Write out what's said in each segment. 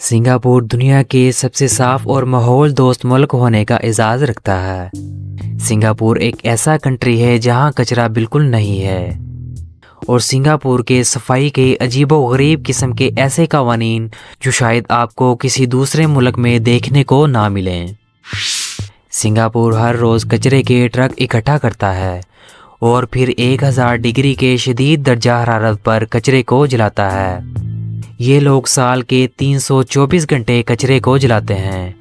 Singapore दुनिया के सबसे साफ और माहौल दोस्त मुल्क होने का एजाज़ रखता है। सिंगापुर एक ऐसा कंट्री है जहां कचरा बिल्कुल नहीं है और सिंगापुर के सफाई के अजीबो-गरीब किस्म के ऐसे कवानीन जो शायद आपको किसी दूसरे मुल्क में देखने को ना मिलें। सिंगापुर हर रोज़ कचरे के ट्रक इकट्ठा करता है और फिर 1000 डिग्री के शदीद दर्जा हरारत पर कचरे को जलाता है। ये लोग साल के 324 घंटे कचरे को जलाते हैं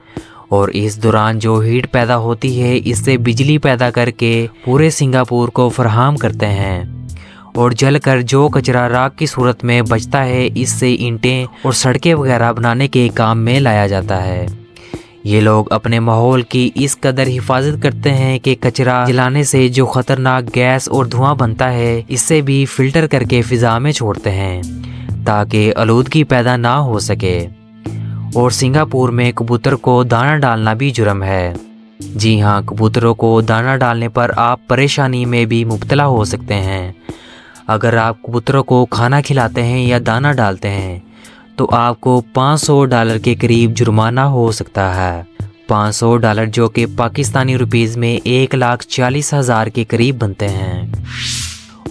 और इस दौरान जो हीट पैदा होती है इससे बिजली पैदा करके पूरे सिंगापुर को फराहम करते हैं और जलकर जो कचरा राख की सूरत में बचता है इससे ईंटें और सड़कें वगैरह बनाने के काम में लाया जाता है। ये लोग अपने माहौल की इस कदर हिफाजत करते हैं कि कचरा जलाने से जो ख़तरनाक गैस और धुआं बनता है इससे भी फ़िल्टर करके फ़िज़ा में छोड़ते हैं ताकि आलूदगी पैदा ना हो सके। और सिंगापुर में कबूतर को दाना डालना भी जुर्म है। जी हाँ, कबूतरों को दाना डालने पर आप परेशानी में भी मुब्तला हो सकते हैं। अगर आप कबूतरों को खाना खिलाते हैं या दाना डालते हैं तो आपको $500 के करीब जुर्माना हो सकता है। $500 जो कि पाकिस्तानी रुपीज़ में 1,40,000 के करीब बनते हैं।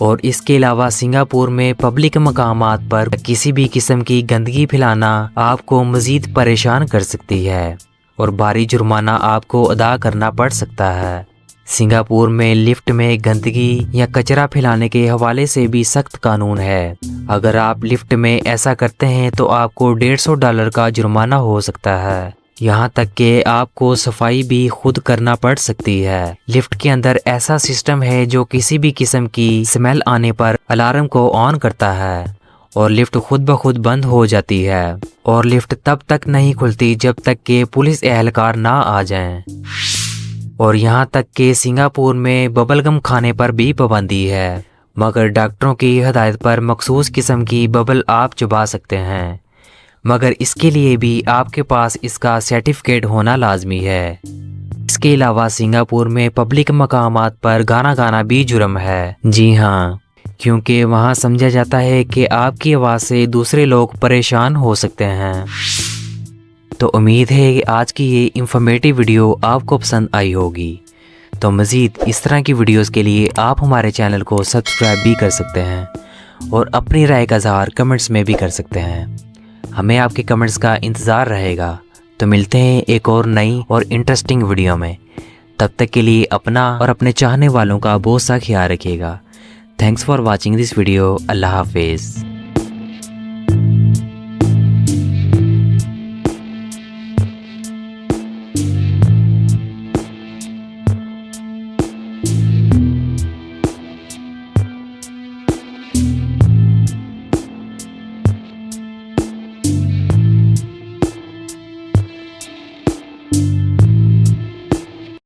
और इसके अलावा सिंगापुर में पब्लिक मकामात पर किसी भी किस्म की गंदगी फैलाना आपको मज़ीद परेशान कर सकती है और भारी जुर्माना आपको अदा करना पड़ सकता है। सिंगापुर में लिफ्ट में गंदगी या कचरा फैलाने के हवाले से भी सख्त कानून है। अगर आप लिफ्ट में ऐसा करते हैं तो आपको $150 का जुर्माना हो सकता है। यहाँ तक कि आपको सफाई भी खुद करना पड़ सकती है। लिफ्ट के अंदर ऐसा सिस्टम है जो किसी भी किस्म की स्मेल आने पर अलार्म को ऑन करता है और लिफ्ट खुद ब खुद बंद हो जाती है और लिफ्ट तब तक नहीं खुलती जब तक कि पुलिस एहलकार ना आ जाएं। और यहाँ तक कि सिंगापुर में बबल गम खाने पर भी पाबंदी है, मगर डॉक्टरों की हिदायत पर मखसूस किस्म की बबल आप चबा सकते हैं, मगर इसके लिए भी आपके पास इसका सर्टिफिकेट होना लाजमी है। इसके अलावा सिंगापुर में पब्लिक मकामात पर गाना गाना भी जुर्म है। जी हाँ, क्योंकि वहाँ समझा जाता है कि आपकी आवाज़ से दूसरे लोग परेशान हो सकते हैं। तो उम्मीद है कि आज की ये इंफॉर्मेटिव वीडियो आपको पसंद आई होगी। तो मज़ीद इस तरह की वीडियोस के लिए आप हमारे चैनल को सब्सक्राइब भी कर सकते हैं और अपनी राय का इज़हार कमेंट्स में भी कर सकते हैं। हमें आपके कमेंट्स का इंतज़ार रहेगा। तो मिलते हैं एक और नई और इंटरेस्टिंग वीडियो में। तब तक के लिए अपना और अपने चाहने वालों का बहुत सा ख्याल रखिएगा। Thanks for watching this video. अल्लाह हाफिज़।